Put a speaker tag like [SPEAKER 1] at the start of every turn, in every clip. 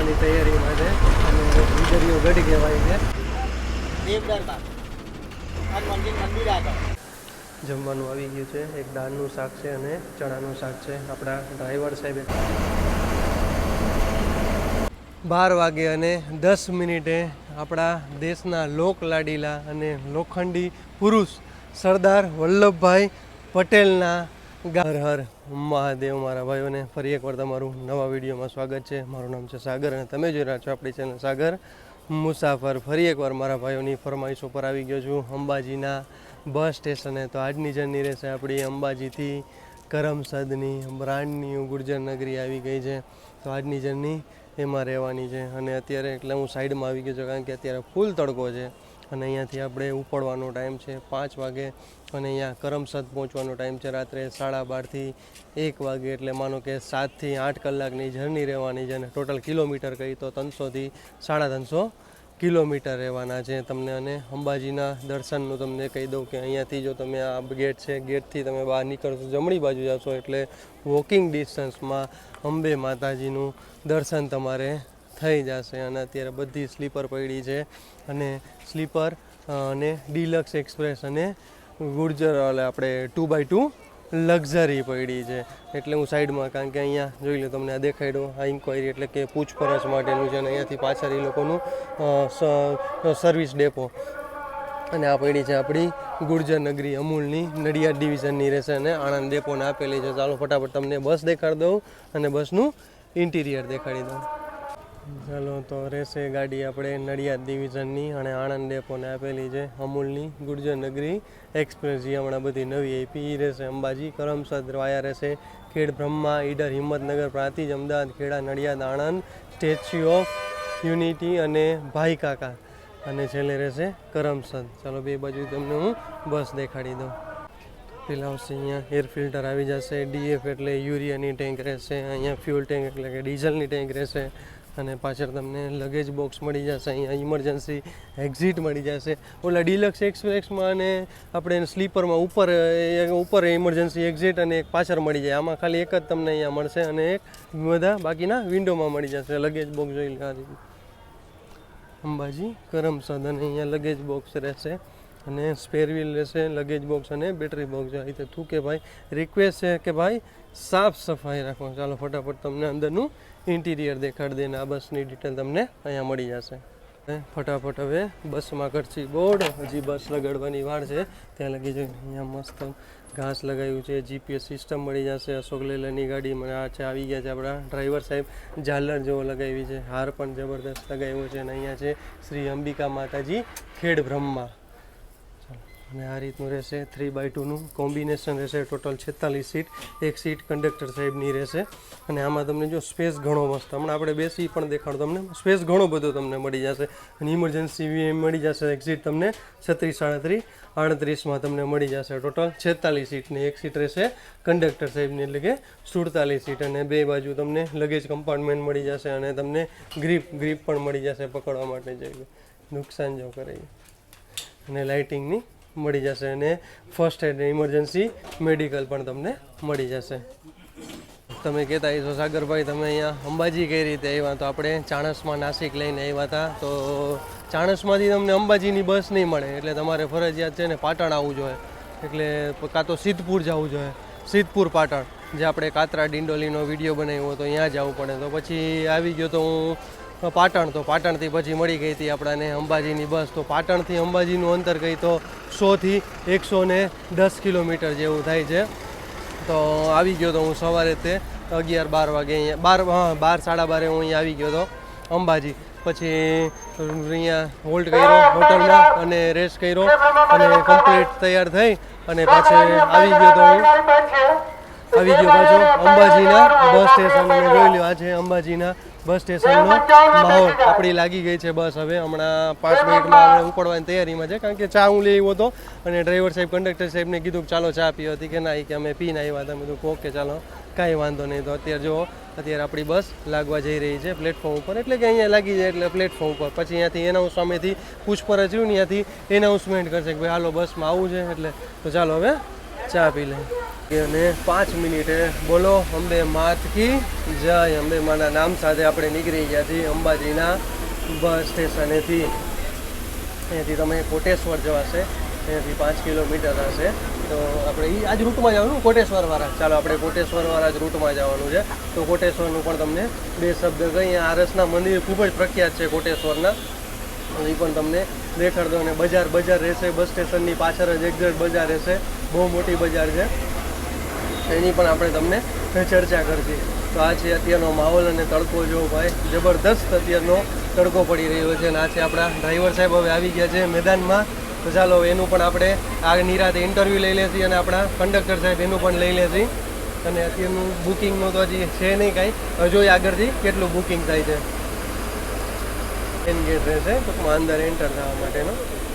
[SPEAKER 1] જવાની તૈયારીમાં છે અને ગુજરીઓ ગઢ કહેવાય છે. જમવાનું આવી ગયું છે. એક દાળનું શાક છે અને ચણાનું શાક છે. આપણા ડ્રાઈવર સાહેબે 12 વાગે અને 10 મિનિટે આપણા દેશના લોકલાડીલા અને લોખંડી પુરુષ સરદાર વલ્લભભાઈ પટેલના હર હર મહાદેવ. મારા ભાઈઓને ફરી એકવાર તમારું નવા વિડીયોમાં સ્વાગત છે. મારું નામ છે સાગર અને તમે જોઈ રહ્યા છો આપણી ચેનલ સાગર મુસાફર. ફરી એકવાર મારા ભાઈઓની ફરમાઈશ ઉપર આવી ગયો છું અંબાજીના બસ સ્ટેશને. તો આજની જર્ની રહેશે આપણી અંબાજીથી કરમસદની બ્રાન્ડ ન્યૂ ગુર્જર નગરી આવી ગઈ છે. તો આજની જર્ની એમાં રહેવાની છે. અને અત્યારે એટલે હું સાઈડમાં આવી ગયો છું કારણ કે અત્યારે ફૂલ તડકો છે અને અહીંયાથી આપણે ઉપડવાનો ટાઈમ છે 5 વાગે અને અહીંયા કરમસદ પહોંચવાનો ટાઈમ છે રાત્રે 12:30 થી 1 વાગે. એટલે માનો કે 7 થી 8 કલાકની જર્ની રહેવાની છે અને ટોટલ કિલોમીટર કહી તો 300 થી 350 કિલોમીટર રહેવાના છે તમને. અને અંબાજીના દર્શનનું તમને કહી દઉં કે અહીંયાથી જો તમે આ ગેટ છે, ગેટથી તમે બહાર નીકળશો, જમણી બાજુ જશો એટલે વોકિંગ ડિસ્ટન્સમાં અંબે માતાજીનું દર્શન તમારે થઈ જશે. અને અત્યારે બધી સ્લીપર પડી છે અને સ્લીપર અને ડિલક્સ એક્સપ્રેસ અને ગુર્જર આપણે 2x2 લક્ઝરી પડી છે. એટલે હું સાઈડમાં કારણ કે અહીંયા જોઈ લો તમને આ દેખાડ્યો આ ઇન્ક્વાયરી એટલે કે પૂછપરછ માટેનું છે અને અહીંયાથી પાછળ એ લોકોનું સર્વિસ ડેપો. અને આ પડી છે આપણી ગુર્જર નગરી અમૂલની નડિયાદ ડિવિઝનની રહેશે અને આણંદ ડેપોને આપેલી છે. ચાલો ફટાફટ તમને બસ દેખાડી દઉં અને બસનું ઇન્ટિરિયર દેખાડી દઉં. ચાલો તો રહેશે ગાડી આપણે નડિયાદ ડિવિઝનની અને આણંદ ડેપોને આપેલી છે અમૂલની ગુર્જર નગરી એક્સપ્રેસ. જે હમણાં બધી નવી એપી રહેશે અંબાજી કરમસદ વાયા રહેશે ખેડ Brahma, Idar, Himmatnagar, Prantij, Ahmedabad, Kheda, Nadiad, Anand, statue of unity અને ભાઈ કાકા અને છેલ્લે રહેશે કરમસદ. ચાલો બે બાજુ તમને હું બસ દેખાડી દઉં. પેલા આવશે અહીંયા એર ફિલ્ટર આવી જશે, ડીએફ એટલે યુરિયાની ટેન્ક રહેશે, અહીંયા ફ્યુલ ટેન્ક એટલે કે ડીઝલની ટેન્ક રહેશે અને પાછળ તમને લગેજ બોક્સ મળી જશે. અહીંયા ઇમરજન્સી એક્ઝિટ મળી જશે. ઓલા ડિલક્સ એક્સપ્રેસમાં અને આપણે સ્લીપરમાં ઉપર ઇમરજન્સી એક્ઝિટ અને એક પાછળ મળી જાય. આમાં ખાલી એક જ તમને અહીંયા મળશે અને એક બધા બાકીના વિન્ડોમાં મળી જશે. લગેજ બોક્સ જોઈ લે અંબાજી કરમસદ અને અહીંયા લગેજ બોક્સ રહેશે અને સ્પેર વ્હીલ રહેશે, લગેજ બોક્સ અને બેટરી બોક્સ. આ રીતે થયું કે ભાઈ રિક્વેસ્ટ છે કે ભાઈ સાફ સફાઈ રાખો. ચાલો ફટાફટ તમને અંદરનું ઇન્ટિરિયર દેખાડી દઈને આ બસની ડિટેલ તમને અહીંયા મળી જશે. ફટાફટ હવે બસમાં કરશી બોર્ડ. હજી બસ લગાડવાની વાર છે ત્યાં લગી જોઈએ. અહીંયા મસ્ત ઘાસ લગાવ્યું છે, જીપીએસ સિસ્ટમ મળી જશે. અશોક લેલરની ગાડીમાં આ છે આવી ગયા છે આપણા ડ્રાઈવર સાહેબ. ઝાલર જેવો લગાવી છે, હાર પણ જબરદસ્ત લગાવ્યો છે અને અહીંયા છે શ્રી અંબિકા માતાજી ખેડ બ્રહ્મા. અને આ રીતનું રહેશે 3x2નું કોમ્બિનેશન રહેશે. ટોટલ 46 સીટ, એક સીટ કંડક્ટર સાહેબની રહેશે અને આમાં તમને જો સ્પેસ ઘણો મસ્ત હમણાં આપણે બેસી પણ દેખાડો તમને સ્પેસ ઘણો બધો તમને મળી જશે. અને ઇમરજન્સી મળી જશે એક્ઝિટ તમને 36, 37, 38માં તમને મળી જશે. ટોટલ 46 સીટની એક સીટ રહેશે કંડક્ટર સાહેબની એટલે કે 47 સીટ અને બે બાજુ તમને લગેજ કમ્પાર્ટમેન્ટ મળી જશે અને તમને ગ્રીપ પણ મળી જશે પકડવા માટે જોઈએ નુકસાન જો કરે અને લાઇટિંગની મળી જશે અને ફર્સ્ટ એડ ઇમરજન્સી મેડિકલ પણ તમને મળી જશે. તમે કહેતા હશો સાગરભાઈ તમે અહીંયા અંબાજી કઈ રીતે આવ્યા? તો આપણે ચાણસમાં નાસિક લઈને આવ્યા હતા. તો ચાણસમાંથી તમને અંબાજીની બસ નહીં મળે એટલે તમારે ફરજિયાત છે ને પાટણ આવવું જોઈએ. એટલે કાં તો સિદ્ધપુર જવું જોઈએ, સિદ્ધપુર પાટણ જે આપણે કાતરા ડિંડોલીનો વિડીયો બનાવ્યો હતો ત્યાં જવું પડે. તો પછી આવી ગયો તો હું પાટણ. તો પાટણથી પછી મળી ગઈ હતી આપણાને અંબાજીની બસ. તો પાટણથી અંબાજીનું અંતર કહી તો 100 થી 110 કિલોમીટર જેવું થાય છે. તો આવી ગયો તો હું સવારે તે 11-12 વાગે અહીંયા 12, 12:30 હું અહીંયા આવી ગયો હતો અંબાજી. પછી અહીંયા હોલ્ડ કર્યો હોટલમાં અને રેસ્ટ કર્યો અને કમ્પ્લીટ તૈયાર થઈ અને પાછળ આવી ગયો તો હું પાછો અંબાજીના બસ સ્ટેશન. જોઈ લો આ છે અંબાજીના બસ સ્ટેશનનો માહોલ. આપણી લાગી ગઈ છે બસ. હવે હમણાં 5 મિનિટમાં આપણે ઉપડવાની તૈયારીમાં છે કારણ કે ચા હું લઈ આવ્યો હતો અને ડ્રાઈવર સાહેબ કંડક્ટર સાહેબને કીધું કે ચાલો ચા પીવો હતી કે ના કે અમે પીને આવ્યા હતા. મેં કીધું ઓકે ચાલો કાંઈ વાંધો નહીં. તો અત્યારે જો અત્યારે આપણી બસ લાગવા જઈ રહી છે પ્લેટફોર્મ ઉપર એટલે કે અહીંયા લાગી જાય એટલે પ્લેટફોર્મ ઉપર પછી અહીંયાથી એનાઉન્સ સામેથી પૂછપરછ રહ્યું ને ત્યાંથી એનાઉન્સમેન્ટ કરશે કે ભાઈ હાલો બસમાં આવવું છે એટલે. તો ચાલો હવે ચા પી લઈએ. અને 5 મિનિટે બોલો અંબે માત કી જય. અંબે માના નામ સાથે આપણે નીકળી ગયા છીએ અંબાજીના બસ સ્ટેશનેથી. અહીંયાથી તમે કોટેશ્વર જવાશે, અહીંયાથી 5 કિલોમીટર હશે. તો આપણે આ જ રૂટમાં જવાનું કોટેશ્વરવાળા. ચાલો આપણે કોટેશ્વરવાળા જ રૂટમાં જવાનું છે. તો કોટેશ્વરનું પણ તમને 2 શબ્દ કહી. આરસના મંદિર ખૂબ જ પ્રખ્યાત છે કોટેશ્વરના, એ પણ તમને દેખાડ દો. અને બજાર રહેશે, બસ સ્ટેશનની પાછળ જ એક્ઝેક્ટ બજાર રહેશે, બહુ મોટી બજાર છે, એની પણ આપણે તમને ચર્ચા કરશી. તો આ છે અત્યારનો માહોલ અને તડકો જો ભાઈ જબરદસ્ત અત્યારનો તડકો પડી રહ્યો છે. અને આ છે આપણા ડ્રાઈવર સાહેબ હવે આવી ગયા છે મેદાનમાં. તો ચાલો એનું પણ આપણે આ નિરાતે ઇન્ટરવ્યૂ લઈ લેશી અને આપણા કંડક્ટર સાહેબ એનું પણ લઈ લેશી. અને અત્યારનું બુકિંગનું તો હજી છે નહીં કાંઈ, જોઈએ આગળથી કેટલું બુકિંગ થાય છે. મેન ગેટ રહેશે ટૂંકમાં અંદર એન્ટર થવા માટેનો.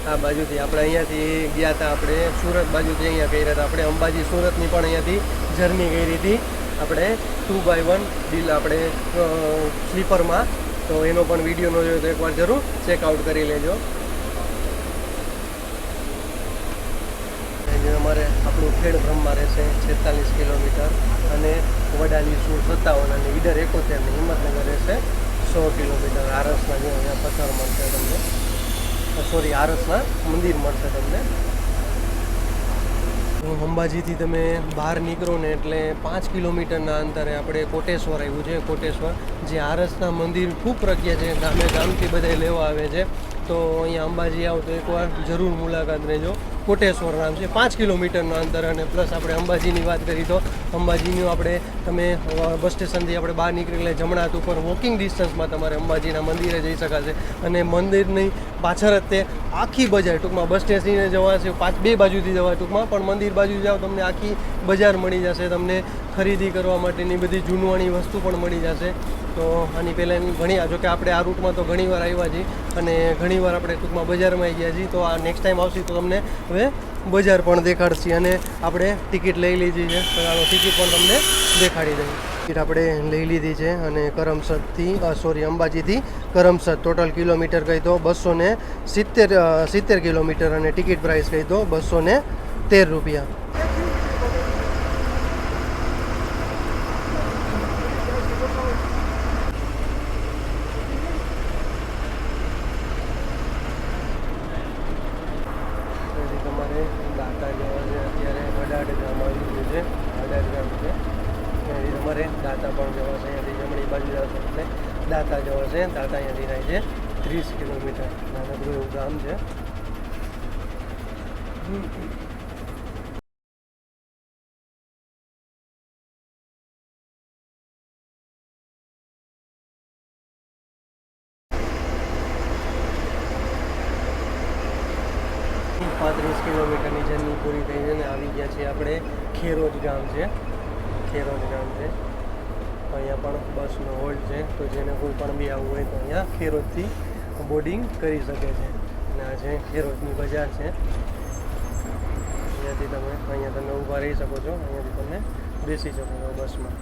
[SPEAKER 1] આ બાજુથી આપણે અહીંયાથી ગયા હતા, આપણે સુરત બાજુથી અહીંયા કર્યા હતા. આપણે અંબાજી સુરતની પણ અહીંયાથી જર્ની કરી હતી આપણે 2x1 ડીલ આપણે સ્લીપરમાં. તો એનો પણ વિડીયો ન જોયો તો એકવાર જરૂર ચેકઆઉટ કરી લેજો. અમારે આપણું ખેડ બ્રહ્મા રહેશે 46 કિલોમીટર, અને વડાલી સુર 57, અને ઈડર 71 ને હિંમતનગર રહેશે 100 કિલોમીટર. આરસના જે અહીંયા પથ્થર મળશે તમને, સોરી આરસના મંદિર મળશે તમને. અંબાજીથી તમે બહાર નીકળો ને એટલે 5 કિલોમીટરના અંતરે આપણે કોટેશ્વર આવ્યું છે. કોટેશ્વર જે આરસના મંદિર ખૂબ પ્રખ્યાત છે, ગામથી બધા લેવા આવે છે. તો અહીંયા અંબાજી આવો તો એકવાર જરૂર મુલાકાત લેજો. કોટેશ્વર નામ છે, 5 કિલોમીટરના અંતર. અને પ્લસ આપણે અંબાજીની વાત કરી તો અંબાજીનું આપણે તમે બસ સ્ટેશનથી આપણે બહાર નીકળીને જમણા હાથ ઉપર વોકિંગ ડિસ્ટન્સમાં તમારે અંબાજીના મંદિરે જઈ શકાશે. અને મંદિરની પાછળ જ તે આખી બજાર, ટૂંકમાં બસ સ્ટેશને જવા છે 2 બાજુથી જવા ટૂંકમાં, પણ મંદિર બાજુ જાઓ તમને આખી બજાર મળી જશે. તમને ખરીદી કરવા માટેની બધી જૂનવાણી વસ્તુ પણ મળી જશે. તો આની પહેલાં ઘણી, જોકે આપણે આ રૂટમાં તો ઘણીવાર આવ્યા છીએ અને ઘણીવાર આપણે ટૂંકમાં બજારમાં આવી ગયા છીએ. તો આ નેક્સ્ટ ટાઈમ આવશે તો તમને હવે બજાર પણ દેખાડશે. અને આપણે ટિકિટ લઈ લીધી છે, તો ચાલો ટિકિટ પણ તમને દેખાડી દઈએ. ટિકિટ આપણે લઈ લીધી છે અને કરમસદથી અંબાજીથી કરમસદ ટોટલ કિલોમીટર કહી તો 270 કિલોમીટર, અને ટિકિટ પ્રાઇસ કહી તો 213 રૂપિયા. તમારે દાતા પણ જવાશે, અહીંયાથી જમણી બાજુ જશે એટલે દાતા જવાશે. દાતા અહીંયાથી થાય છે 30 કિલોમીટર. નાનકડું એવું ગામ છે. 35 કિલોમીટરની જર્ની પૂરી થઈ છે ને આવી ગયા છીએ આપણે ખેરોજ ગામ છે. ખેરોજ ગામ છે તો અહીંયા પણ બસનો હોલ્ડ છે. તો જેને કોઈ પણ બી આવવું હોય તો અહીંયા ખેરોજથી બોર્ડિંગ કરી શકે છે. અને આ છે ખેરોજની બજાર છે. અહીંયાથી તમે ઊભા રહી શકો છો, અહીંયાથી તમે બેસી શકો છો બસમાં.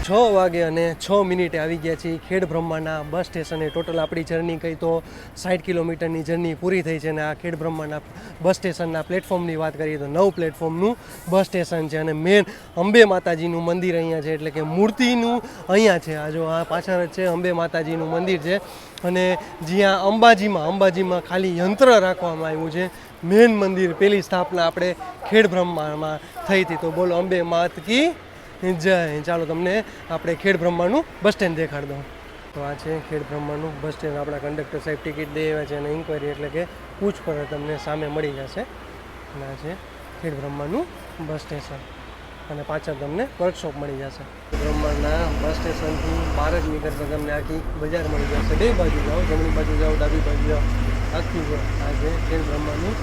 [SPEAKER 1] છ વાગે અને 6 મિનિટે આવી ગયા છીએ ખેડ બ્રહ્માના બસ સ્ટેશને. ટોટલ આપણી જર્ની કહી તો 60 કિલોમીટરની જર્ની પૂરી થઈ છે. અને આ ખેડ બ્રહ્માના બસ સ્ટેશનના પ્લેટફોર્મની વાત કરીએ તો 9 પ્લેટફોર્મનું બસ સ્ટેશન છે. અને મેન અંબે માતાજીનું મંદિર અહીંયા છે, એટલે કે મૂર્તિનું અહીંયા છે. આ જો આ પાછળ જ છે અંબે માતાજીનું મંદિર છે. અને જ્યાં અંબાજીમાં ખાલી યંત્ર રાખવામાં આવ્યું છે. મેન મંદિર પહેલી સ્થાપના આપણે ખેડ બ્રહ્મામાં થઈ હતી. તો બોલો અંબે માત કી જય. ચાલો તમને આપણે ખેડ બ્રહ્માનું બસ સ્ટેન્ડ દેખાડ દઉં. તો આ છે ખેડ બ્રહ્માનું બસ સ્ટેન્ડ. આપણા કંડક્ટર સાહેબ ટિકિટ દે આવ્યા છે અને ઇન્ક્વાયરી એટલે કે પૂછપરછ તમને સામે મળી જશે. અને આ છે ખેડ બ્રહ્માનું બસ સ્ટેશન, અને પાછળ તમને વર્કશોપ મળી જશે. બ્રહ્માના બસ સ્ટેશનથી બહાર જ નીકળતા તમને આખી બજાર મળી જશે. 2 બાજુ જાઓ, જમણી બાજુ જાઓ, ડાબી બાજુ જાઓ, આખી જો આ છે ખેડ બ્રહ્માનું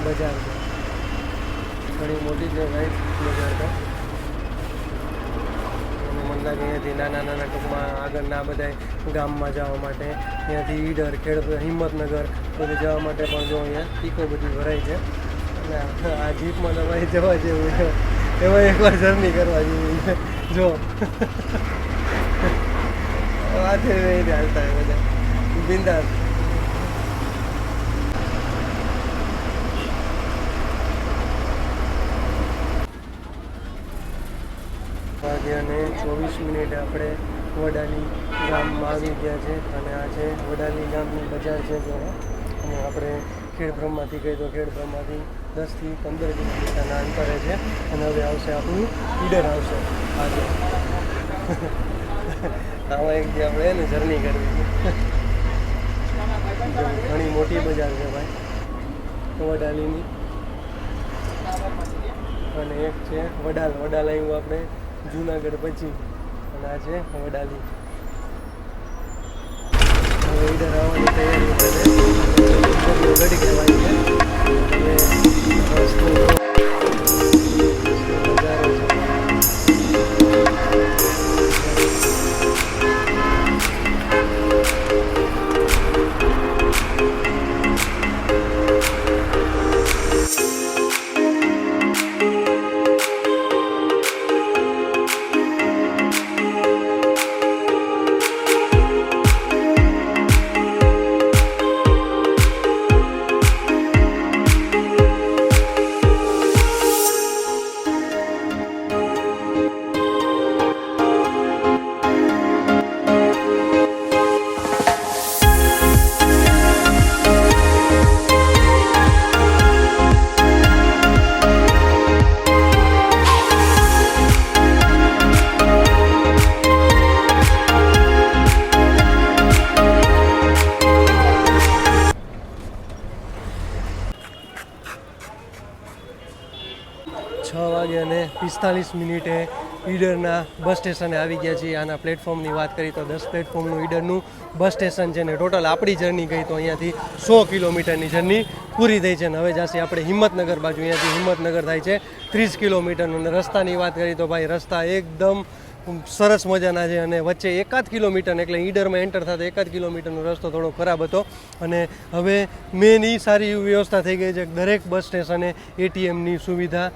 [SPEAKER 1] બજાર છે. ઘણી મોટી છે ભાઈ બજાર તો. અહીંયાથી નાના ટૂંકમાં આગળના બધા ગામમાં જવા માટે, અહીંયાથી ઈડર, ખેડ, હિંમતનગર બધે જવા માટે પણ જો અહીંયા ટીકો બધી ભરાય છે. અને આ જીપમાં તમારે જવા જેવું છે, એમાં એકવાર જર્ની કરવા જેવી છે. જો હાથે હાલતા બધા બિંદાસ. 8:24 આપણે વડાલી ગામમાં આવી ગયા છે અને આ છે વડાલી ગામની બજાર છે જો. અને આપણે ખેડબ્રહ્માથી ગઈ તો ખેડબ્રહ્માથી 10 થી 15 કિલોમીટરના અંતરે છે. અને હવે આવશે આપણું ઈડર આવશે આજે. આમાં એક જે આપણે એને જર્ની કરવી છે. ઘણી મોટી બજાર છે ભાઈ વડાલીની. અને એક છે વડાલ આવ્યું આપણે જુનાગઢ પછી. અને આ છે વડાલી. હવે ઈડર આવવાની તૈયારી કરે ગઢ કહેવાય છે. રસ્તો નજારો છે. 6:45 ઈડરના બસ સ્ટેશને આવી ગયા છીએ. આના પ્લેટફોર્મની વાત કરીએ તો 10 પ્લેટફોર્મનું ઈડરનું બસ સ્ટેશન છે ને ટોટલ આપણી જર્ની ગઈ તો અહીંયાથી 100 કિલોમીટરની જર્ની પૂરી થઈ છે. ને હવે જશે આપણે હિંમતનગર બાજુ. અહીંયાથી હિંમતનગર થાય છે 30 કિલોમીટરનું. અને રસ્તાની વાત કરીએ તો ભાઈ રસ્તા એકદમ સરસ મજાના છે. અને વચ્ચે 1 કિલોમીટર એટલે ઈડરમાં એન્ટર થતા 1 કિલોમીટરનો રસ્તો થોડો ખરાબ હતો. અને હવે મેન એ સારી વ્યવસ્થા થઈ ગઈ છે. દરેક બસ સ્ટેશને ATMની સુવિધા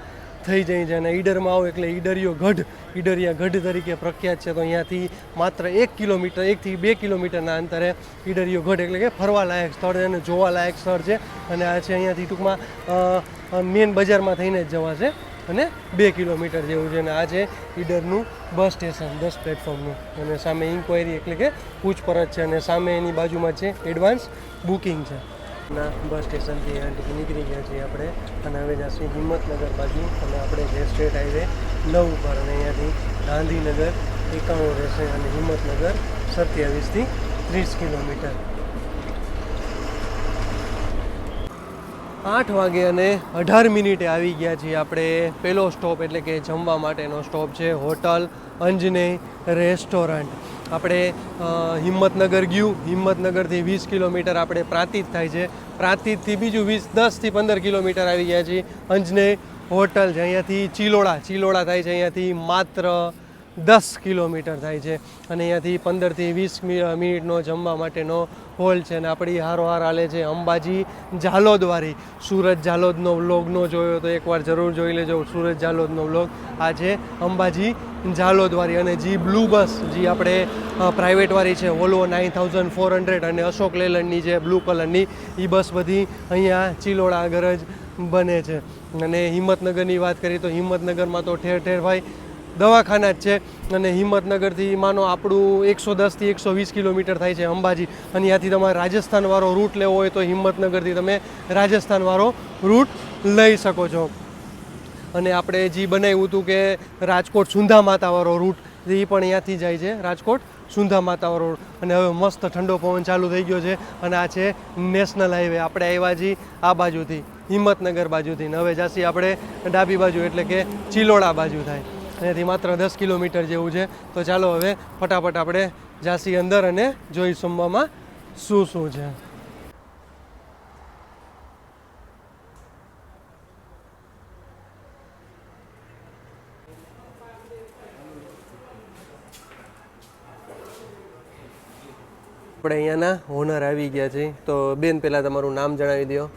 [SPEAKER 1] થઈ જાય છે. અને ઈડરમાં આવો એટલે ઈડરિયા ગઢ તરીકે પ્રખ્યાત છે. તો અહીંયાથી માત્ર 1 કિલોમીટર 1 થી 2 કિલોમીટરના અંતરે ઈડરિયો ગઢ એટલે કે ફરવાલાયક સ્થળ છે અને જોવાલાયક સ્થળ છે. અને આ છે અહીંયાથી ટૂંકમાં મેન બજારમાં થઈને જ જવાશે. અને 2 કિલોમીટર જેવું છે. અને આ છે ઈડરનું બસ સ્ટેશન 10 પ્લેટફોર્મનું. અને સામે ઇન્ક્વાયરી એટલે કે પૂછપરછ છે. અને સામે એની બાજુમાં છે એડવાન્સ બુકિંગ છે. બસ સ્ટેશનથી અહીંયાથી નીકળી ગયા છીએ આપણે. અને હવે જશે હિંમતનગર બાજુ. અને આપણે જે સ્ટેટ હાઈવે 9 પર. અને અહીંયાથી ગાંધીનગર 91 રહેશે અને હિંમતનગર 27 થી 30 કિલોમીટર. 8:18 આવી ગયા છીએ આપણે. પહેલો સ્ટોપ એટલે કે જમવા માટેનો સ્ટોપ છે હોટલ અંજનેય રેસ્ટોરન્ટ. આપણે હિંમતનગર ગયું. હિંમતનગરથી 20 કિલોમીટર આપણે પ્રાંતિજ થાય છે. પ્રાંતિજથી બીજું 10 થી 15 કિલોમીટર આવી ગયા છીએ અંજનેય હોટલ છે. અહીંયાથી ચિલોડા થાય છે. અહીંયાથી માત્ર 10 કિલોમીટર થાય છે. અને અહીંયાથી 15 થી 20 મિનિટનો જમવા માટેનો હોલ છે. અને આપણી હારોહાર હાલે છે અંબાજી ઝાલોદવાળી. સુરત ઝાલોદનો વ્લોગ ન જોયો તો એકવાર જરૂર જોઈ લેજો. સુરત ઝાલોદનો વ્લોગ આ છે અંબાજી ઝાલોદવાળી. અને જે બ્લુ બસ જે આપણે પ્રાઇવેટવાળી છે વોલ્વો 9400 અને અશોક લેલન્ડની જે બ્લુ કલરની એ બસ બધી અહીંયા ચિલોડા આગળ જ બને છે. અને હિંમતનગરની વાત કરીએ તો હિંમતનગરમાં તો ઠેર ઠેર ભાઈ દવાખાના જ છે. અને હિંમતનગરથી માનો આપણું 110 થી 120 કિલોમીટર થાય છે અંબાજી. અને ત્યાંથી તમારે રાજસ્થાનવાળો રૂટ લેવો હોય તો હિંમતનગરથી તમે રાજસ્થાનવાળો રૂટ લઈ શકો છો. અને આપણે જે બનાવ્યું હતું કે રાજકોટ સુંધા માતાવાળો રૂટ એ પણ અહીંયાથી જાય છે રાજકોટ સુંધા માતાવાળો રૂટ. અને હવે મસ્ત ઠંડો પવન ચાલુ થઈ ગયો છે. અને આ છે નેશનલ હાઈવે. આપણે આવ્યા છીએ આ બાજુથી હિંમતનગર બાજુથી. ને હવે જાસી આપણે ડાબી બાજુ એટલે કે ચિલોડા બાજુ થાય. અહીંયાથી માત્ર 10 કિલોમીટર જેવું છે. તો ચાલો હવે ફટાફટ આપણે જાસી અંદર અને જોઈ સુમવામાં શું છે. આપણે અહીંયાના ઓનર આવી ગયા છે. તો બેન પહેલાં તમારું નામ જણાવી દો.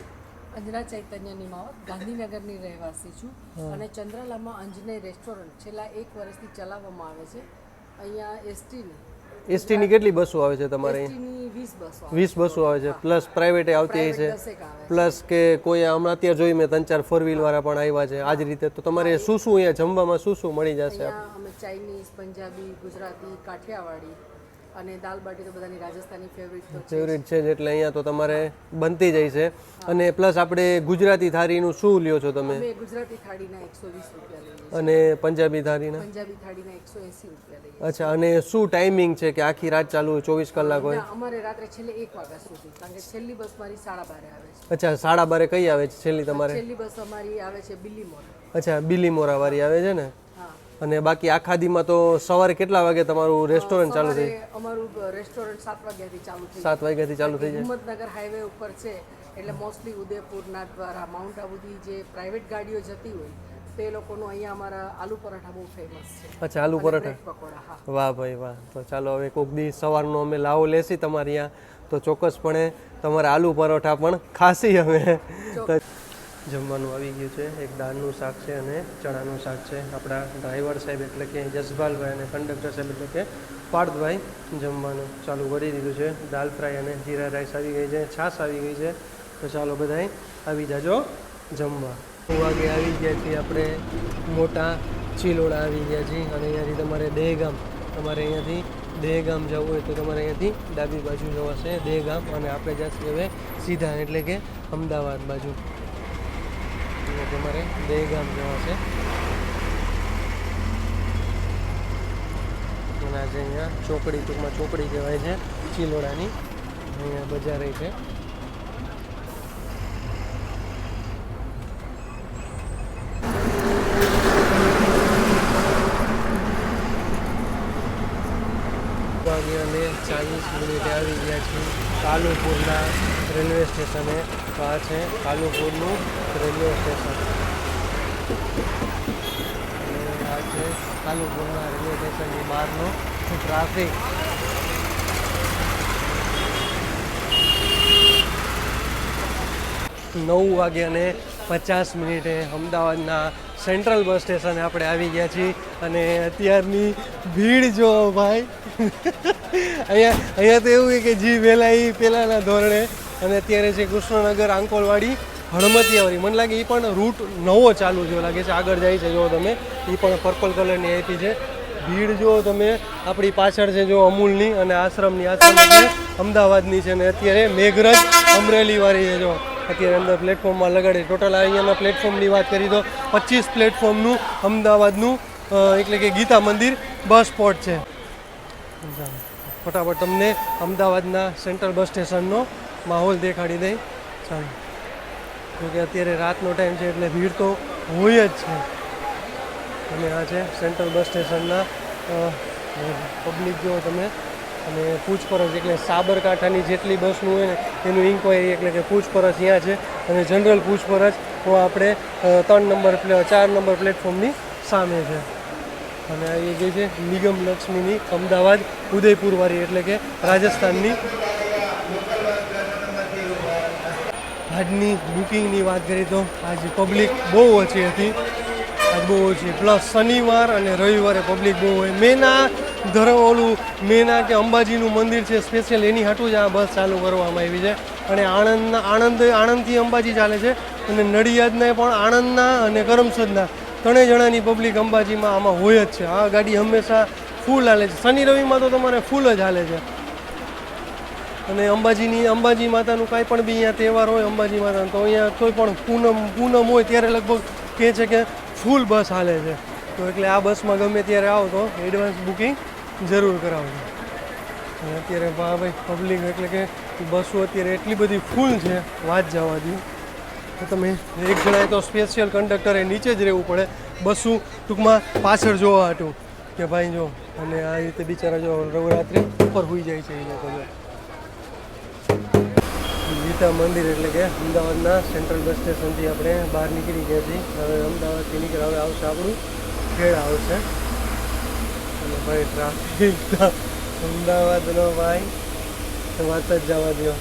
[SPEAKER 2] અંજના ચૈતન્યની માવત, ગાંધીનગરની રહેવાસી છું. અને ચંદ્રલામાં અંજનેય રેસ્ટોરન્ટ છેલ્લા 1 વર્ષથી ચલાવવામાં આવે છે. અહીંયા એસટીની
[SPEAKER 1] એસટીની કેટલી બસો આવે છે તમારે અહીં?
[SPEAKER 2] એસટીની 20 બસો આવે.
[SPEAKER 1] 20 બસો આવે છે, પ્લસ પ્રાઇવેટે આવતી હોય છે,
[SPEAKER 2] દસેક આવે.
[SPEAKER 1] પ્લસ કે કોઈ હમણાં અત્યારે જોઈ મેં 3-4 ફોર વ્હીલ વાળા પણ આવ્યા છે. આ જ રીતે તો તમારે શું શું અહીંયા જમવામાં શું શું મળી જશે?
[SPEAKER 2] અહીંયા અમે ચાઇનીઝ, પંજાબી, ગુજરાતી, કાઠિયાવાડી અને દાલ બાટી તો બધાની રાજસ્થાની ફેવરિટ તો છે.
[SPEAKER 1] ફેવરિટ છે જ, એટલે અહીંયા તો તમારે બનતી જાય છે. અને પ્લસ આપણે ગુજરાતી થાળીનું શું લ્યો છો તમે?
[SPEAKER 2] અમે ગુજરાતી થાળીના 120 રૂપિયા લઈએ છીએ.
[SPEAKER 1] અને પંજાબી થાળીના?
[SPEAKER 2] પંજાબી થાળીના 180 રૂપિયા લઈએ.
[SPEAKER 1] અચ્છા, અને શું ટાઈમિંગ છે કે આખી રાત ચાલુ હોય, 24 કલાક હોય?
[SPEAKER 2] ના, અમારે રાત્રે છેલ્લે 1 વાગ્યા સુધી, કારણ કે છેલ્લી બસ મારી 12:30 આવે છે.
[SPEAKER 1] અચ્છા, 12:30 કઈ આવે છે છેલ્લી તમારે?
[SPEAKER 2] છેલ્લી બસ અમારી આવે છે બિલીમોરા.
[SPEAKER 1] અચ્છા, બિલીમોરા વાળી આવે છે ને?
[SPEAKER 2] હા.
[SPEAKER 1] અને બાકી આખા દીમાં તો સવારે કેટલા વાગે તમારું રેસ્ટોરન્ટ ચાલુ થઈ?
[SPEAKER 2] સવારે અમારું રેસ્ટોરન્ટ 7 વાગ્યાથી ચાલુ થઈ
[SPEAKER 1] 7 વાગ્યાથી ચાલુ થઈ જાય?
[SPEAKER 2] હિંમતનગર હાઈવે ઉપર છે, એટલે મોસ્ટલી ઉદયપુરના દ્વારા માઉન્ટ આબુથી જે પ્રાઇવેટ ગાડીઓ જતી હોય તે લોકોનું અહીંયા અમારા આલુ પરાઠા બહુ ફેમસ છે.
[SPEAKER 1] અચ્છા, આલુ પરોઠા.
[SPEAKER 2] બ્રેડ પકોડા. હા.
[SPEAKER 1] વાહ ભાઈ વાહ. તો ચાલો હવે કોક દી સવારનો અમે લાવો લેશી તમારે અહીંયા, તો ચોક્કસપણે તમારે આલુ પરોઠા પણ ખાસી અમે. તો જમવાનું આવી ગયું છે, એક દાળનું શાક છે અને ચણાનું શાક છે. આપણા ડ્રાઈવર સાહેબ એટલે કે જસપાલભાઈ અને કંડક્ટર સાહેબ એટલે કે પાર્થભાઈ જમવાનું ચાલુ કરી દીધું છે. દાલ ફ્રાય અને જીરા રાઈસ આવી ગઈ છે, છાશ આવી ગઈ છે. તો ચાલો બધાય આવી જાજો જમવા. 9 વાગે આવી ગયા છીએ આપણે મોટા ચિલોડા આવી ગયા છીએ. અને અહીંયાથી તમારે દહેગામ, તમારે અહીંયાથી દહેગામ જવું હોય તો તમારે અહીંયાથી ડાબી બાજુ જવાશે દહેગામ, અને આપણે જઈએ હવે સીધા એટલે કે અમદાવાદ બાજુ. તમારે દહેગામ જવાશે. અને આજે અહીંયા ચોકડી, ટૂંકમાં ચોકડી કહેવાય છે ચિલોડાની, અહીંયા બજાર છે. અને 40 મિનિટે આવી ગયા છીએ કાલુપુરના રેલવે સ્ટેશને. આ છે કાલુપુરનું રેલવે સ્ટેશન, અને આ છે કાલુપુરના રેલવે સ્ટેશનની બહારનો ટ્રાફિક. નવ વાગ્યાને 50 મિનિટે અમદાવાદના સેન્ટ્રલ બસ સ્ટેશને આપણે આવી ગયા છીએ. અને અત્યારની ભીડ જો ભાઈ, અહીંયા તો એવું છે કે જી વહેલા એ પહેલાંના ધોરણે. અને અત્યારે છે કૃષ્ણનગર, આંકોલવાડી, હળમતિયાવાડી. મને લાગે એ પણ રૂટ નવો ચાલુ થયો લાગે છે, આગળ જાય છે. જો તમે એ પણ પર્પલ કલરની આપી છે. ભીડ જુઓ તમે, આપણી પાછળ છે જો અમૂલની અને આશ્રમ છે અમદાવાદની છે. અને અત્યારે મેઘરજ અમરેલીવાળી છે જો અત્યારે અંદર પ્લેટફોર્મમાં લગાડી. ટોટલ અહીંયાના પ્લેટફોર્મની વાત કરી તો 25 પ્લેટફોર્મનું અમદાવાદનું એટલે કે ગીતા મંદિર બસ સ્પોટ છે. ફટાફટ તમને અમદાવાદના સેન્ટ્રલ બસ સ્ટેશનનો માહોલ દેખાડી દઈ. ચાલો, જોકે અત્યારે રાતનો ટાઈમ છે એટલે ભીડ તો હોય જ છે. અને આ છે સેન્ટ્રલ બસ સ્ટેશનના પબ્લિક જો તમે. અને પૂછપરછ એટલે સાબરકાંઠાની જેટલી બસનું હોય ને એનું ઇન્ક્વાયરી એટલે કે પૂછપરછ અહીંયા છે. અને જનરલ પૂછપરછ તો આપણે 4 નંબર પ્લેટફોર્મની સામે છે. અને આ એ જે છે નિગમ લક્ષ્મીની અમદાવાદ ઉદયપુરવાળી એટલે કે રાજસ્થાનની. આજની બુકિંગની વાત કરીએ તો આજે પબ્લિક બહુ ઓછી હતી, આજ બહુ ઓછી. પ્લસ શનિવાર અને રવિવારે પબ્લિક બહુ હોય. મેના કે અંબાજીનું મંદિર છે સ્પેશિયલ એની હાટું જ આ બસ ચાલુ કરવામાં આવી છે. અને આણંદથી અંબાજી ચાલે છે. અને નડિયાદના પણ આણંદના અને કરમસદના 3 જણાની પબ્લિક અંબાજીમાં આમાં હોય જ છે. આ ગાડી હંમેશા ફૂલ હાલે છે. શનિ રવિમાં તો તમારે ફૂલ જ હાલે છે. અને અંબાજી માતાનું કાંઈ પણ બી અહીંયા તહેવાર હોય અંબાજી માતાનો, તો અહીંયા કોઈ પણ પૂનમ હોય ત્યારે લગભગ કહે છે કે ફૂલ બસ હાલે છે. તો એટલે આ બસમાં ગમે ત્યારે આવો તો એડવાન્સ બુકિંગ જરૂર કરાવજો. અને અત્યારે ભાઈ પબ્લિક એટલે કે બસો અત્યારે એટલી બધી ફૂલ છે વાત જવા દઉં. તો તમે એક જણાએ તો સ્પેશિયલ કંડક્ટરે નીચે જ રહેવું પડે બસું ટૂંકમાં પાછળ જોવા હાટું કે ભાઈ જો. અને આ રીતે બિચારા જો રવિરાત્રે ઉપર હોઈ જાય છે એ લોકો. ગીતા મંદિર એટલે કે અમદાવાદના સેન્ટ્રલ બસ સ્ટેશનથી આપણે બહાર નીકળી ગયા છીએ. હવે અમદાવાદથી નીકળે હવે આવશે આપણું ખેડા આવશે. અને ભાઈ ટ્રાફિક અમદાવાદનો ભાઈ વાત જ જવા દો.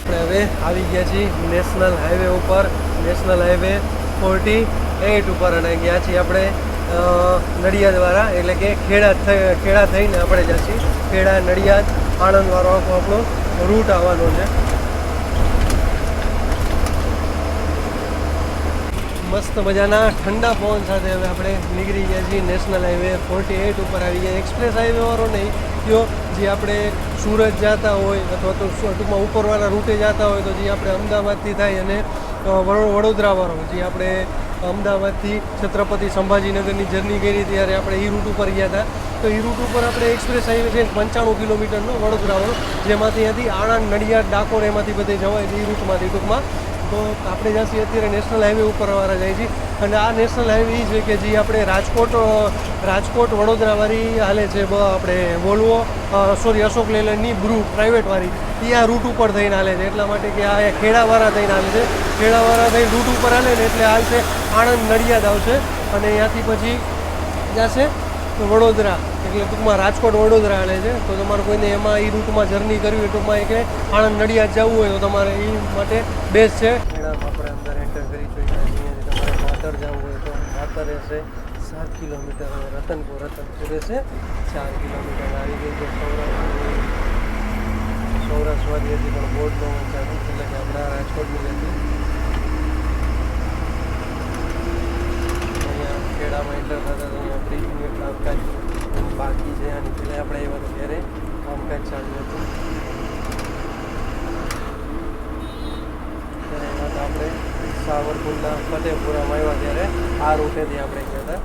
[SPEAKER 1] આપણે હવે આવી ગયા છીએ નેશનલ હાઈવે ઉપર. નેશનલ હાઈવે 48 ઉપર, અને ગયા છીએ આપણે નડિયાદવાળા, એટલે કે ખેડા થઈને આપણે જઈશું ખેડા નડિયાદ આણંદવાળો આખો આપણો રૂટ આવવાનો છે. મસ્ત મજાના ઠંડા પવન સાથે હવે આપણે નીકળી ગયા છીએ નેશનલ હાઈવે 48 ઉપર આવી ગયા. એક્સપ્રેસ હાઈવે વાળો નહીં કયો, જે આપણે સુરત જતા હોય અથવા તો ટૂંકમાં ઉપરવાળા રૂટે જતા હોય, તો જે આપણે અમદાવાદથી થાય અને વડોદરાવાળો, જે આપણે અમદાવાદથી છત્રપતિ સંભાજીનગરની જર્ની કરી ત્યારે આપણે એ રૂટ ઉપર ગયા હતા. તો એ રૂટ ઉપર આપણે એક્સપ્રેસ હાઈવે છે 95 કિલોમીટરનો વડોદરાવાળો, જેમાંથી અહીંયાથી આણંદ નડિયાદ ડાકોર એમાંથી બધે જવાય છે એ રૂટમાંથી ટૂંકમાં. તો આપણે જ્યાંથી અત્યારે નેશનલ હાઈવે ઉપરવાળા જાય છે, અને આ નેશનલ હાઈવે એ છે કે જે આપણે રાજકોટ વડોદરાવાળી હાલે છે, આપણે વોલ્વો અશોક લેલનની બ્રુ પ્રાઇવેટવાળી, એ આ રૂટ ઉપર થઈને હાલે છે. એટલા માટે કે આ ખેડાવાળા થઈને હાલે છે, ખેડાવાળા થઈને રૂટ ઉપર હાલે ને એટલે હાલશે આણંદ નડિયાદ આવશે, અને ત્યાંથી પછી જશે વડોદરા, એટલે ટૂંકમાં રાજકોટ વડોદરા હાલે છે. તો તમારે કોઈને એમાં એ રૂટમાં જર્ની કરવી હોય, ટૂંકમાં કે આણંદ નડિયાદ જવું હોય તો તમારે એ માટે બેસ્ટ છે. ખેડામાં આપણે અંદર એન્ટર કરી જોઈએ. અહીંયાથી તમારે માતર જવું હોય તો માતર રહેશે 7 કિલોમીટર, અને રતનપુર રહેશે 4 કિલોમીટર. આવી ગઈ છે સૌરાષ્ટ્રવાદી હતી પણ બોર્ડ નો ચાલુ, એટલે કે આપણા રાજકોટની હતી. ખેડામાં એન્ટર થતા તો અહીંયા બ્રિજનું કામકાજ બાકી છે, અને પહેલાં આપણે એવા તો ત્યારે કામકાજ ચાલુ હતું. ત્યારે એમાં તો આપણે સાવરકુંડલા ફતેપુરામાં આવ્યા ત્યારે આ રૂટેથી આપણે ગયા હતા.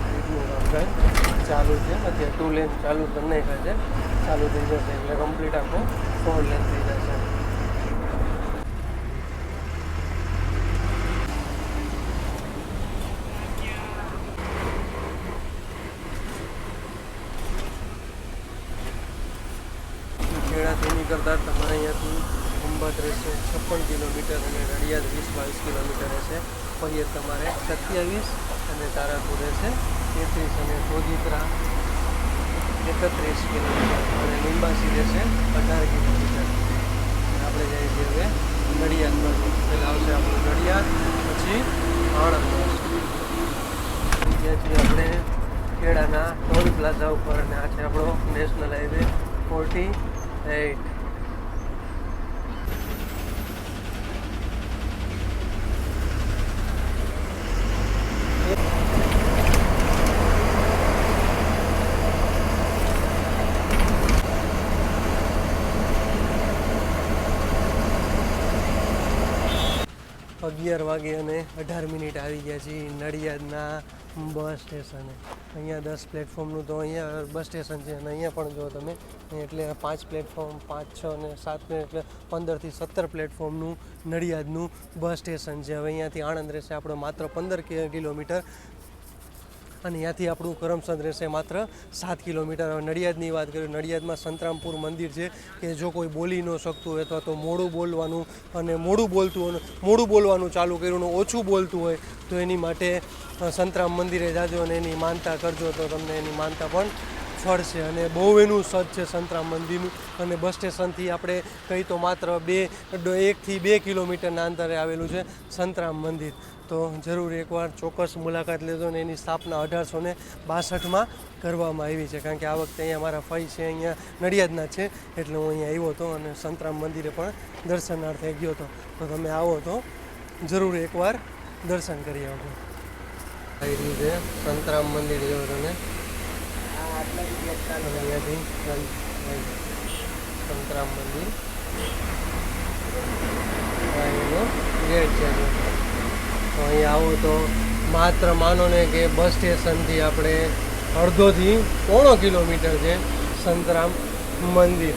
[SPEAKER 1] બ્રિજનું કામકાજ ચાલુ છે અત્યારે, 2 લેન ચાલુ કરી નાખ્યા છે, ચાલુ થઈ જશે એટલે કમ્પ્લીટ આખો 4 લેન થઈ જશે. ખેડાથી નીકળતા તમારે અહીંયાથી ખંભાત રહેશે 56 કિલોમીટર, અને નડિયાદ 20-22 કિલોમીટર રહેશે. પછી તમારે 27 અને તારાપુર રહેશે 33, અને સોજિત્રા 31 કિલોમીટર, અને લીંબાસી રહેશે 18 કિલોમીટર. આપણે જઈએ છીએ હવે નડિયાદ બાજુ. પહેલાં આવશે આપણું નડિયાદ, પછી આણંદ આવશે. ગયા છીએ આપણે ખેડાના ટોલ પ્લાઝા ઉપર, અને આ છે આપણો નેશનલ હાઈવે 48. અગિયાર વાગે અને 18 મિનિટ આવી ગયા છીએ નડિયાદના બસ સ્ટેશને. અહીંયા 10 પ્લેટફોર્મનું તો અહીંયા બસ સ્ટેશન છે, અને અહીંયા પણ જો તમે એટલે 5 પ્લેટફોર્મ, 5, 6 અને 7 એટલે 15 થી 17 પ્લેટફોર્મનું નડિયાદનું બસ સ્ટેશન છે. હવે અહીંયાથી આણંદ રહેશે આપણો માત્ર 15 કિલોમીટર, અને ત્યાંથી આપણું કરમસદ રહેશે માત્ર 7 કિલોમીટર. હવે નડિયાદની વાત કરીએ, નડિયાદમાં સંતરામપુર મંદિર છે, કે જો કોઈ બોલી ન શકતું હોય અથવા તો મોડું બોલવાનું ચાલુ કર્યું, ઓછું બોલતું હોય, તો એની માટે સંતરામ મંદિરે જાજો અને એની માનતા કરજો, તો તમને એની માનતા પણ ફળશે. અને બહુ એનું સજ છે સંતરામ મંદિરનું, અને બસ સ્ટેશનથી આપણે કહી તો માત્ર 1 થી 2 કિલોમીટરના અંતરે આવેલું છે સંતરામ મંદિર. તો જરૂર એકવાર ચોક્કસ મુલાકાત લેજો. ને એની સ્થાપના 1862માં કરવામાં આવી છે, કારણ કે આ વખતે અહીંયા મારા ફઈ છે, અહીંયા નડિયાદના છે, એટલે હું અહીંયા આવ્યો હતો અને સંતરામ મંદિરે પણ દર્શનાર્થે ગયો હતો. તો તમે આવો તો જરૂર એકવાર દર્શન કરી આવજો. આવી રીતે સંતરામ મંદિર જેવું તમે અહીંયાથી સંતરામ મંદિર એનો ગેટ છે. તો અહીં આવો તો માત્ર માનો ને કે બસ સ્ટેશનથી આપણે 1.5 થી 3 કિલોમીટર છે સંતરામ મંદિર.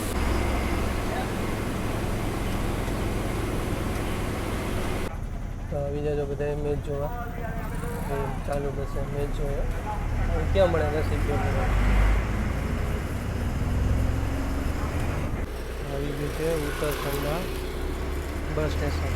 [SPEAKER 1] તો આવી જજો બધા મેચ જોવા, ચાલુ થશે મેચ જોવા. ક્યાં મળે રસીદ જોવા? આવી ગયું છે ઉત્તરખંડા બસ સ્ટેશન.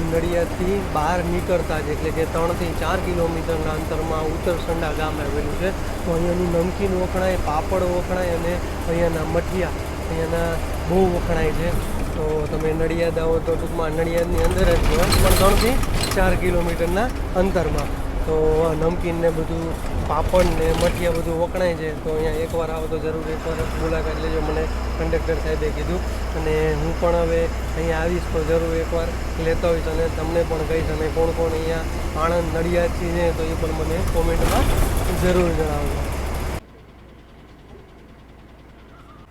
[SPEAKER 1] નડિયાદથી બહાર નીકળતા જ એટલે કે 3 થી 4 કિલોમીટરના અંતરમાં ઉત્તરસંડા ગામ આવેલું છે. તો અહીંયાનું નમકીન વખણાય, પાપડ વખણાય અને અહીંયાના મઠિયા અહીંયાના બહુ વખણાય છે. તો તમે નડિયાદ આવો તો ટૂંકમાં નડિયાદની અંદર જ કહેવાય, પણ 3 થી 4 કિલોમીટરના અંતરમાં. તો નમકીન ને બધું, પાપડ ને મઠિયા બધું વખણાય છે. તો અહીંયા એકવાર આવો તો જરૂર એકવાર મુલાકાત લેજો, મને કંડક્ટર સાહેબે કીધું. અને હું પણ હવે અહીંયા આવીશ તો જરૂર એકવાર લેતો હોઈશ અને તમને પણ કહીશ. અને કોણ કોણ અહીંયા આણંદ નડિયાદથી છે તો એ પણ મને કોમેન્ટમાં જરૂર જણાવજો.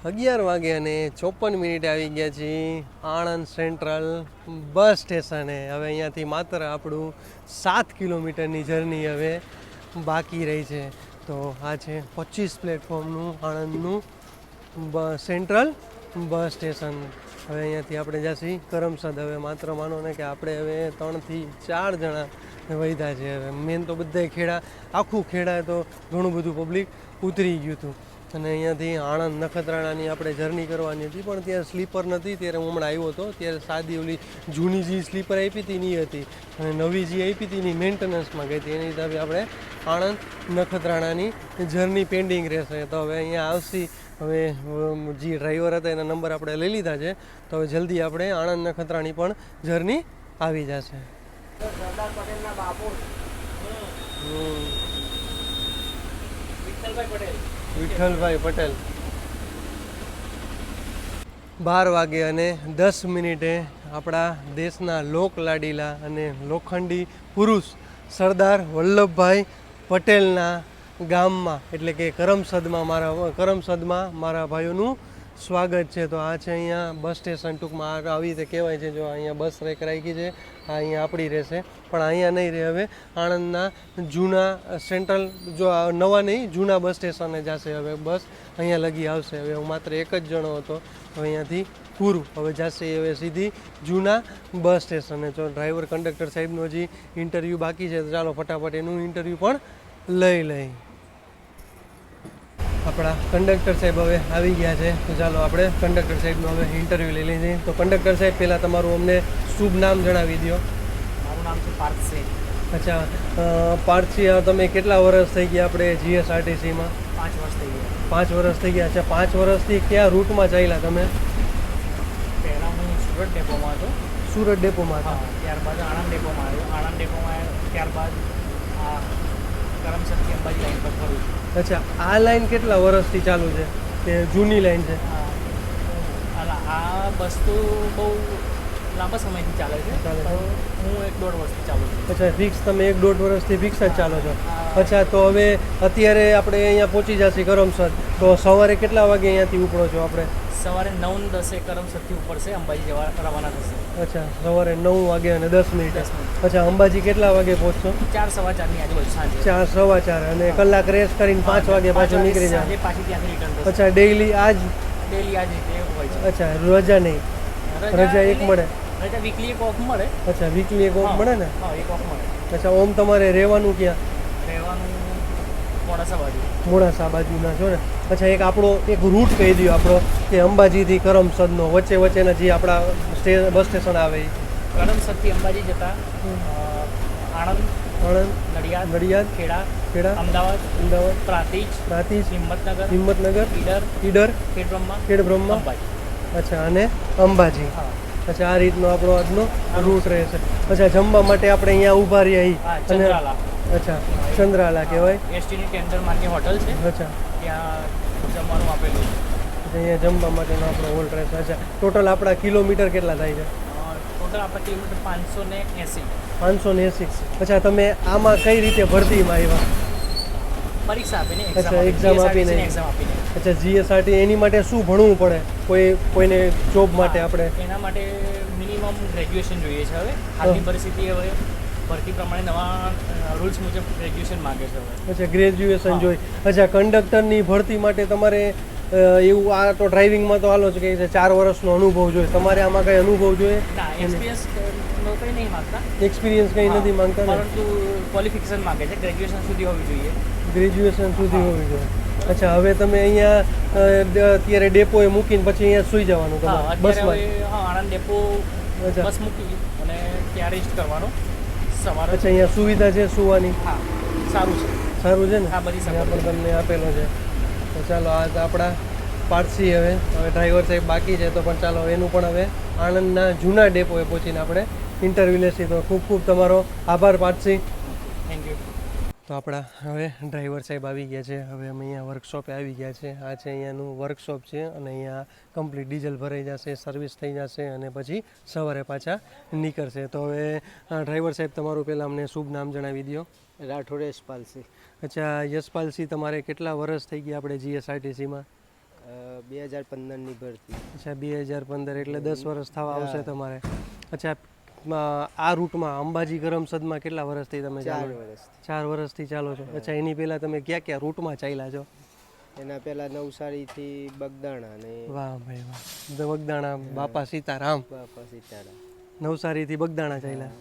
[SPEAKER 1] 11 વાગે અને 54 આવી ગયા છીએ આણંદ સેન્ટ્રલ બસ સ્ટેશને. હવે અહીંયાથી માત્ર આપણું 7 કિલોમીટરની જર્ની હવે બાકી રહી છે. તો આ છે 25 પ્લેટફોર્મનું આણંદનું સેન્ટ્રલ બસ સ્ટેશન. હવે અહીંયાથી આપણે જઈશું કરમસદ. હવે માત્ર માનો ને કે આપણે હવે 3 થી 4 જણા વૈધા છે. હવે મેન તો બધા ખેડા, આખું ખેડા તો ઘણું બધું પબ્લિક ઉતરી ગયું હતું. અને અહીંયાથી આણંદ નખત્રાણાની આપણે જર્ની કરવાની હતી, પણ ત્યાં સ્લીપર નથી. ત્યારે હું હમણાં આવ્યો હતો ત્યારે સાદી ઓલી જૂની જે સ્લીપર આપી હતી નહીં હતી, અને નવી જે આપી હતી એની મેન્ટેનન્સમાં ગઈ હતી. એની હિસાબે આપણે આણંદ નખત્રાણાની જર્ની પેન્ડિંગ રહેશે. તો હવે અહીંયા આવશી. હવે જે ડ્રાઈવર હતા એના નંબર આપણે લઈ લીધા છે. તો હવે જલ્દી આપણે આણંદ નખત્રાણી પણ જર્ની આવી જશે.
[SPEAKER 2] સરદાર પટેલના બાપુ
[SPEAKER 1] વિઠ્ઠલભાઈ પટેલ. 12 વાગે અને 10 મિનિટે આપણા દેશના લોકલાડીલા અને લોખંડી પુરુષ સરદાર વલ્લભભાઈ પટેલના ગામમાં એટલે કે કરમસદમાં મારા ભાઈઓનું સ્વાગત છે. તો આ છે અહીંયા બસ સ્ટેશન. ટૂંકમાં આવી રીતે કહેવાય છે. જો અહીંયા બસ રાખી છે, આ અહીંયા આપણી રહેશે, પણ અહીંયા નહીં રહે. હવે આણંદના જૂના સેન્ટ્રલ, જો નવા નહીં જૂના બસ સ્ટેશને જશે હવે બસ, અહીંયા લગી આવશે. હવે હું માત્ર એક જ જણો હતો, તો અહીંયાથી પૂરું. હવે જશે હવે સીધી જૂના બસ સ્ટેશને. જો ડ્રાઈવર કંડક્ટર સાહેબનું હજી ઇન્ટરવ્યૂ બાકી છે, તો ચાલો ફટાફટ એનું ઇન્ટરવ્યૂ પણ લઈ. આપણા કંડક્ટર સાહેબ હવે આવી ગયા છે, તો ચાલો આપણે કંડક્ટર સાહેબનું હવે ઇન્ટરવ્યૂ લઈ લઈએ. તો કંડક્ટર સાહેબ પહેલાં તમારું અમને શુભ નામ જણાવી દો.
[SPEAKER 2] મારું નામ છે પાર્થસિંહ.
[SPEAKER 1] અચ્છા, પાર્થસિંહ, તમે કેટલા વર્ષ થઈ ગયા આપણે જીએસઆરટીસીમાં?
[SPEAKER 2] 5 વર્ષ થઈ ગયા.
[SPEAKER 1] 5 વર્ષ થઈ ગયા. અચ્છા, 5 વર્ષથી કયા રૂટમાં ચાલ્યા તમે?
[SPEAKER 2] પહેલાં હું સુરત ડેપોમાં હતો.
[SPEAKER 1] સુરત ડેપોમાં હતા.
[SPEAKER 2] ત્યારબાદ આણંદ ડેપોમાં આવ્યો. આણંદ ડેપોમાં આવ્યો ત્યારબાદ આ કરમસદથી અંબાજી લાઈન પર ફરું છું.
[SPEAKER 1] અચ્છા, આ લાઈન કેટલા વર્ષથી ચાલુ છે? કે જૂની લાઈન છે?
[SPEAKER 2] આ બસ તો બહુ લાંબા સમયથી ચાલે છે. હું 1-1.5 વર્ષથી ચાલુ છું.
[SPEAKER 1] અચ્છા, ફિક્સ તમે 1-1.5 વર્ષથી ફિક્સ જ ચાલો છો? અચ્છા, તો હવે અત્યારે આપણે અહીંયા પહોંચી જશે કરમસદ. તો સવારે કેટલા વાગે અહીંયાથી ઉપડો છો આપણે?
[SPEAKER 2] સવારે 9:10 કરમસદથી ઉપડશે, અંબાજી જવા રવાના થશે.
[SPEAKER 1] અચ્છા, સવારે 9 વાગે અને 10 મિનિટ. અચ્છા, અંબાજી કેટલા વાગે પહોંચશો?
[SPEAKER 2] 4-4:15 આજુબાજુ સાંજે.
[SPEAKER 1] 4-4:15 અને કલાક રેસ્ટ કરીને 5 વાગે પાછું નીકળી જાય.
[SPEAKER 2] પાછી ત્યાંથી રિટર્ન થશે.
[SPEAKER 1] અચ્છા, ડેઈલી આજ?
[SPEAKER 2] ડેલી આ જ રીતે હોય છે.
[SPEAKER 1] અચ્છા, રજા નહીં? રજા એક મળે?
[SPEAKER 2] રજા વીકલી એક ઓફ મળે.
[SPEAKER 1] અચ્છા, વીકલી એક ઓફ મળે ને?
[SPEAKER 2] હા, એક ઓફ મળે.
[SPEAKER 1] અચ્છા, ઓમ તમારે રહેવાનું ક્યાં?
[SPEAKER 2] રહેવાનું મોડાસા બાજુ.
[SPEAKER 1] મોડાસા બાજુના છો ને? અચ્છા, એક રૂટ કહી દો આપણો કે અંબાજીથી કરમસદનો વચ્ચેના જે આપણા બસ સ્ટેશન આવે એ.
[SPEAKER 2] કરમસદથી અંબાજી જતા આણંદ, નડિયાદ, ખેડા, અમદાવાદ, પ્રાંતિજ, હિંમતનગર, ઈડર, ખેડબ્રહ્મા,
[SPEAKER 1] અચ્છા, અને અંબાજી. અચ્છા, આ રીતનો આપણો આજનો રૂટ રહેશે. અચ્છા, જમવા માટે આપણે અહીંયા ઊભા રહ્યા અને અચ્છા, ચંદ્રાલા કહેવાય.
[SPEAKER 2] એસટીની ટેન્ડર માન્ય હોટલ છે.
[SPEAKER 1] અચ્છા,
[SPEAKER 2] ત્યાં જમવાનું આપેલું છે.
[SPEAKER 1] અહીંયા જમવા માટેનો આપણો હોલ્ડ રહેશે. અચ્છા, ટોટલ આપણા કિલોમીટર કેટલા થાય છે?
[SPEAKER 2] ટોટલ આપણા કિલોમીટર 580.
[SPEAKER 1] 580. અચ્છા, તમે આમાં કઈ રીતે ભરતીમાં આવ્યા?
[SPEAKER 2] પરીક્ષા આપીને.
[SPEAKER 1] અચ્છા, એક્ઝામ આપીને. અચ્છા, જીએસઆરટી એની માટે શું ભણવું પડે કોઈને જોબ માટે? આપણે
[SPEAKER 2] એના માટે મિનિમમ ગ્રેજ્યુએશન જોઈએ છે. હવે હાલની પરિસ્થિતિ હવે ભરતી પ્રમાણે નવા રૂલ્સ મુજબ ગ્રેજ્યુએશન માંગે છે હવે.
[SPEAKER 1] અચ્છા, ગ્રેજ્યુએશન જોઈએ. અચ્છા, કંડક્ટરની ભરતી માટે તમારે એવું, આ તો ડ્રાઇવિંગમાં તો હાલો છે કે 4 વર્ષનો અનુભવ જોઈએ. તમારે આમાં કઈ અનુભવ જોઈએ?
[SPEAKER 2] એક્સપિરિયન્સ કંઈ નહીં માંગતા.
[SPEAKER 1] એક્સપિરિયન્સ કંઈ નથી માંગતા ને?
[SPEAKER 2] પરંતુ ક્વોલિફિકેશન માંગે છે. ગ્રેજ્યુએશન સુધી હોવી જોઈએ.
[SPEAKER 1] ગ્રેજ્યુએશન સુધી હોવી જોઈએ. અચ્છા, હવે તમે અહીંયા અત્યારે ડેપોએ મૂકીને પછી અહીંયા સુઈ જવાનું તમારે બસમાં?
[SPEAKER 2] આણંદ ડેપો બસ મૂકી અને
[SPEAKER 3] ત્યાં રેસ્ટ કરવાનો સવારે.
[SPEAKER 1] અચ્છા, અહીંયા સુવિધા છે સુવાની?
[SPEAKER 3] હા, સારું છે.
[SPEAKER 1] સારું છે ને?
[SPEAKER 3] હા, બધી
[SPEAKER 1] ત્યાં
[SPEAKER 3] સગવડ
[SPEAKER 1] પણ તમને આપેલો છે. તો ચાલો આ તો આપણા પારસી હવે ડ્રાઈવર સાહેબ બાકી છે, તો પણ ચાલો એનું પણ હવે આણંદના જૂના ડેપોએ પહોંચીને આપણે ઇન્ટરવ્યૂ લેશી. તો ખૂબ ખૂબ તમારો આભાર પારસી.
[SPEAKER 3] Thank you.
[SPEAKER 1] તો આપણા હવે ડ્રાઈવર સાહેબ આવી ગયા છે. હવે અમે અહીંયા વર્કશોપે આવી ગયા છે. આ છે અહીંયાનું વર્કશોપ છે અને અહીંયા કમ્પ્લીટ ડીઝલ ભરાઈ જશે, સર્વિસ થઈ જશે અને પછી સવારે પાછા નીકળશે. તો હવે ડ્રાઈવર સાહેબ તમારું પહેલાં અમને શુભ નામ જણાવી દો.
[SPEAKER 4] રાઠોડ યશપાલસિંહ.
[SPEAKER 1] અચ્છા યશપાલસિંહ, તમારે કેટલા વર્ષ થઈ ગયા આપણે જીએસઆરટીસીમાં?
[SPEAKER 4] 2015ની ભરતી.
[SPEAKER 1] અચ્છા 2015 એટલે 10 વર્ષ થવા આવશે તમારે. અચ્છા આ રૂટમાં અંબાજી કરમસદમાં કેટલા વર્ષથી તમે
[SPEAKER 4] 4
[SPEAKER 1] ચાલો?
[SPEAKER 4] વર્ષ.
[SPEAKER 1] 4 વર્ષથી ચાલો છો. અચ્છા એની પહેલાં તમે ક્યાં ક્યાં રૂટમાં ચાલ્યા છો?
[SPEAKER 4] એના પહેલા નવસારીથી બગદાણા ને
[SPEAKER 1] વાહ ભાઈ વાહ, બગદાણા બાપા સીતારામ.
[SPEAKER 4] બાપા સીતારામ.
[SPEAKER 1] નવસારીથી બગદાણા ચાલ્યા.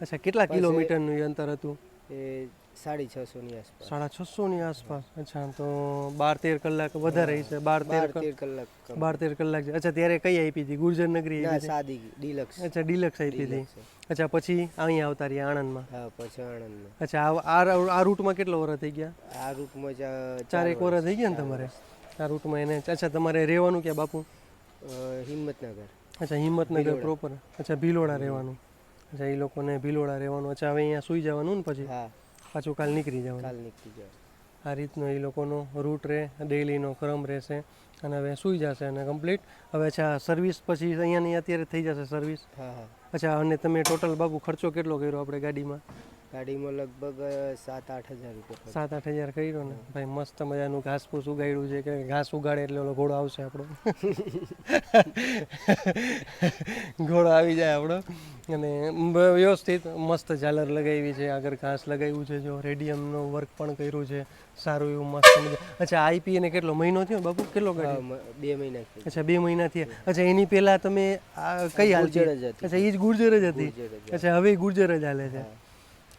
[SPEAKER 1] અચ્છા કેટલા કિલોમીટરનું એ અંતર હતું?
[SPEAKER 4] એ 650ની આસપાસ.
[SPEAKER 1] 650ની આસપાસ. અચ્છા તો 12-13 કલાક વધારે છે. 12-13
[SPEAKER 4] કલાક.
[SPEAKER 1] 12-13 કલાક છે. અચ્છા ત્યારે કઈ આપી હતી? ગુર્જર નગરી
[SPEAKER 4] ના,
[SPEAKER 1] આપી હતી?
[SPEAKER 4] સાદી ડિલક્સ.
[SPEAKER 1] અચ્છા ડિલક્સ આપી હતી. અચ્છા પછી અહીંયા આવતા રહ્યા આણંદમાં?
[SPEAKER 4] હા, પછી આણંદમાં.
[SPEAKER 1] અચ્છા આ રૂટમાં કેટલો વર્ષ થઈ ગયા?
[SPEAKER 4] આ રૂટમાં
[SPEAKER 1] 4 વર્ષ થઈ ગયા ને તમારે આ રૂટમાં એને? અચ્છા તમારે રહેવાનું ક્યાં બાપુ?
[SPEAKER 4] હિંમતનગર.
[SPEAKER 1] અચ્છા હિંમતનગર પ્રોપર. અચ્છા ભિલોડા રહેવાનું. અચ્છા એ લોકોને ભિલોડા રહેવાનું. અચ્છા હવે અહીંયા સુઈ જવાનું ને પછી
[SPEAKER 4] હા,
[SPEAKER 1] પાછું કાલ નીકળી જવાનું.
[SPEAKER 4] કાલ નીકળી જાય.
[SPEAKER 1] આ રીતનો એ લોકોનો રૂટ રહે, ડેઈલીનો ક્રમ રહેશે અને હવે સુઈ જશે અને કમ્પ્લીટ. હવે અચ્છા સર્વિસ પછી અહીંયાની અત્યારે થઈ જશે સર્વિસ?
[SPEAKER 4] હા હા.
[SPEAKER 1] અચ્છા અને તમે ટોટલ બાપુ ખર્ચો કેટલો કર્યો આપણે ગાડીમાં?
[SPEAKER 4] ગાડીમાં લગભગ 7-8 હજાર રૂપિયા.
[SPEAKER 1] 7-8 હજાર કર્યો ને ભાઈ. મસ્ત મજાનું ઘાસ ફૂસ ઉગાડ્યું છે કે ઘાસ ઉગાડે એટલે ઓલો ઘોડો આવશે આપણો. ઘોડો આવી જાય આપણો. અને વ્યવસ્થિત મસ્ત ઝાલર લગાવી છે, આગળ ઘાસ લગાવ્યું છે, જો રેડિયમનું વર્ક પણ કર્યું છે સારું એવું મસ્ત મજા. અચ્છા આઈપી એને કેટલો મહિનો થયો બાપુ? કેટલો ગાડી?
[SPEAKER 4] 2 મહિના.
[SPEAKER 1] અચ્છા 2 મહિના થયા. અચ્છા એની પહેલાં તમે કઈ હાલતી?
[SPEAKER 4] ગુર્જર જ હતી.
[SPEAKER 1] અચ્છા એ જ ગુર્જર જ હતી.
[SPEAKER 4] ગુર્જર જ.
[SPEAKER 1] અચ્છા હવે ગુર્જર જ હાલે છે.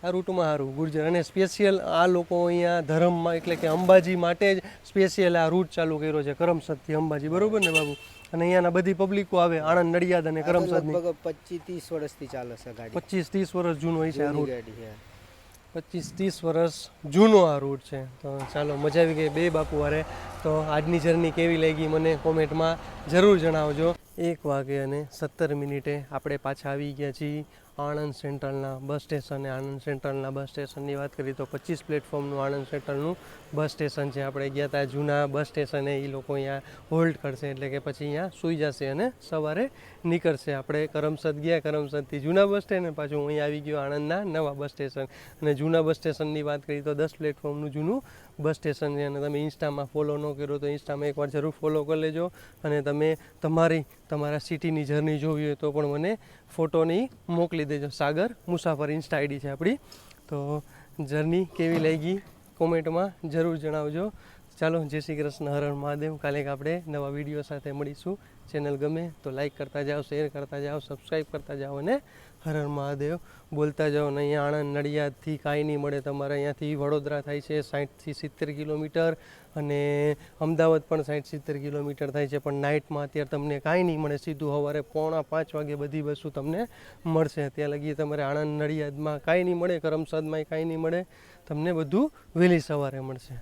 [SPEAKER 1] આ રૂટમાં સારું ગુર્જર. અને સ્પેશિયલ આ લોકો અહીંયા ધરમમાં એટલે કે અંબાજી માટે જ સ્પેશિયલ આ રૂટ ચાલુ કર્યો છે, કરમસદથી અંબાજી. બરોબર ને બાબુ? અને અહીંયાના બધી પબ્લિકો આવે આણંદ, નડિયાદ અને કરમસદની.
[SPEAKER 4] લગભગ 25-30 વર્ષથી ચાલે છે ગાડી.
[SPEAKER 1] 25-30 વર્ષ જૂનો હોય છે આ રૂટ.
[SPEAKER 4] ગાડી. હા.
[SPEAKER 1] 25-30 વર્ષ જૂનો આ રૂટ છે. તો ચાલો મજા આવી ગઈ બે બાપુ વારે. તો આજની જર્ની કેવી લાગી મને કોમેન્ટમાં જરૂર જણાવજો. 1:17 આપણે પાછા આવી ગયા છીએ આણંદ સેન્ટ્રલના બસ સ્ટેશને. આણંદ સેન્ટ્રલના બસ સ્ટેશનની વાત કરીએ તો 25 પ્લેટફોર્મનું આણંદ સેન્ટ્રલનું બસ સ્ટેશન છે. આપણે ગયા હતા જૂના બસ સ્ટેશને. એ લોકો અહીંયા હોલ્ડ કરશે એટલે કે પછી અહીંયા સૂઈ જશે અને સવારે નીકળશે. આપણે કરમસદ ગયા, કરમસદથી જૂના બસ સ્ટેન્ડ, પાછું અહીં આવી ગયો આણંદના નવા બસ સ્ટેશન. અને જૂના બસ સ્ટેશનની વાત કરીએ તો 10 પ્લેટફોર્મનું જૂનું બસ સ્ટેશન છે. અને તમે ઇન્સ્ટામાં ફોલો ન કર્યો તો ઇન્સ્ટામાં એકવાર જરૂર ફોલો કરી લેજો. અને તમે તમારા સિટીની જર્ની જોવી હોય તો પણ મને ફોટોની મોકલી દેજો. સાગર મુસાફર ઇન્સ્ટા આઈડી છે આપણી. તો જર્ની કેવી લાગી કોમેન્ટમાં જરૂર જણાવજો. ચાલો જય શ્રી કૃષ્ણ, હર હર મહાદેવ. કાલે આપણે નવા વિડીયો સાથે મળીશું. ચેનલ ગમે તો લાઈક કરતા જાઓ, શેર કરતા જાઓ, સબસ્ક્રાઈબ કરતા જાઓ અને હર હર મહાદેવ બોલતા જાઓ. અને અહીંયા આણંદ નડિયાદથી કાંઈ નહીં મળે તમારે. અહીંયાથી વડોદરા થાય છે 60 થી 70 કિલોમીટર અને અમદાવાદ પણ 60-70 કિલોમીટર થાય છે. પણ નાઇટમાં અત્યારે તમને કાંઈ નહીં મળે. સીધું સવારે 4:45 વાગે બધી બસો તમને મળશે. ત્યાં લગી તમારે આણંદ નડિયાદમાં કાંઈ નહીં મળે, કરમસદમાં કાંઈ નહીં મળે. તમને બધું વહેલી સવારે મળશે.